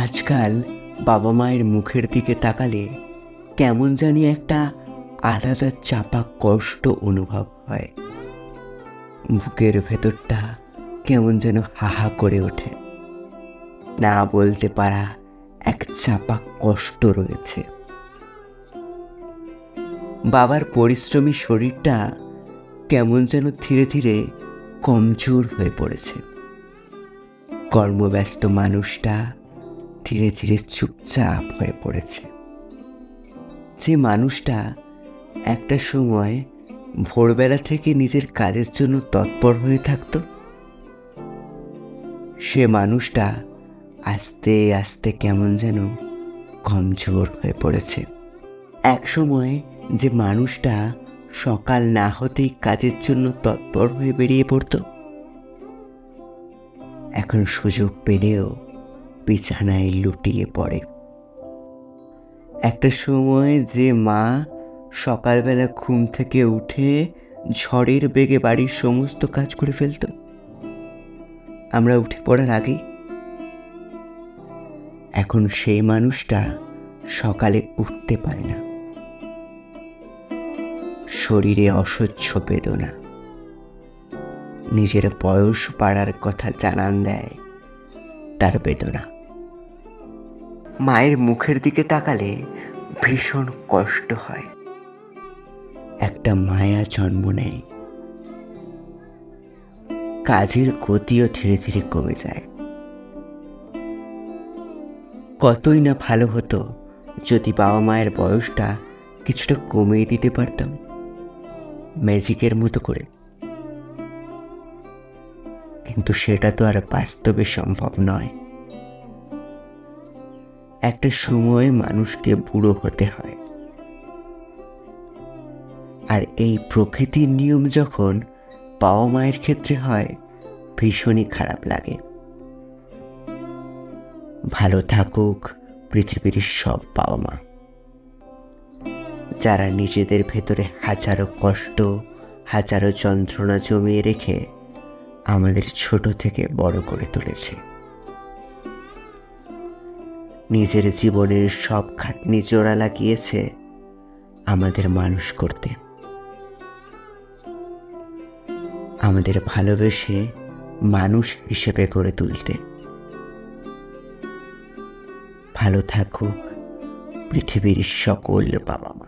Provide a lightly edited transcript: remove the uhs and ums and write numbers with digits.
আজকাল বাবা মায়ের মুখের দিকে তাকালে কেমন জানি একটা আলাদা চাপা কষ্ট অনুভব হয়। বুকের ভেতরটা কেমন যেন হাহা করে ওঠে। না বলতে পারা এক চাপা কষ্ট রয়েছে। বাবার পরিশ্রমী শরীরটা কেমন যেন ধীরে ধীরে কমজোর হয়ে পড়েছে। কর্মব্যস্ত মানুষটা ধীরে ধীরে চুপচাপ হয়ে পড়েছে। যে মানুষটা একটা সময় ভোরবেলা থেকে নিজের কাজের জন্য তৎপর হয়ে থাকত, সে মানুষটা আস্তে আস্তে কেমন যেন কমজোর হয়ে পড়েছে। এক সময় যে মানুষটা সকাল না হতেই কাজের জন্য তৎপর হয়ে বেরিয়ে পড়ত, এখন সুযোগ পেলেও বিছানায় লুটিয়ে পড়ে। একটা সময় যে মা সকালবেলা ঘুম থেকে উঠে ঝড়ের বেগে বাড়ির সমস্ত কাজ করে ফেলত আমরা উঠে পড়ার আগেই, এখন সেই মানুষটা সকালে উঠতে পারে না। শরীরে অসহ্য বেদনা, নিজের বয়স বাড়ার কথা জানান দেয় তার বেদনা। মায়ের মুখের দিকে তাকালে ভীষণ কষ্ট হয়। একটা মায়া জন্ম নেয়। কাজের গতিও ধীরে ধীরে কমে যায়। কতই না ভালো হতো যদি বাবা মায়ের বয়সটা কিছুটা কমিয়ে দিতে পারতাম, ম্যাজিকের মতো করে। কিন্তু সেটা তো আর বাস্তবে সম্ভব নয়। একটা সময় মানুষকে বুড়ো হতে হয়, আর এই প্রকৃতির নিয়ম যখন বাবা মায়ের ক্ষেত্রে হয়, ভীষণই খারাপ লাগে। ভালো থাকুক পৃথিবীর সব বাবা মা, যারা নিজেদের ভেতরে হাজারো কষ্ট, হাজারো যন্ত্রণা জমিয়ে রেখে আমাদের ছোট থেকে বড় করে তুলেছে। নিজের জীবনের সব খাটনি জোড়া লাগিয়েছে আমাদের মানুষ করতে, আমাদের ভালোবেসে মানুষ হিসেবে গড়ে তুলতে। ভালো থাকুক পৃথিবীর সকল বাবা মা।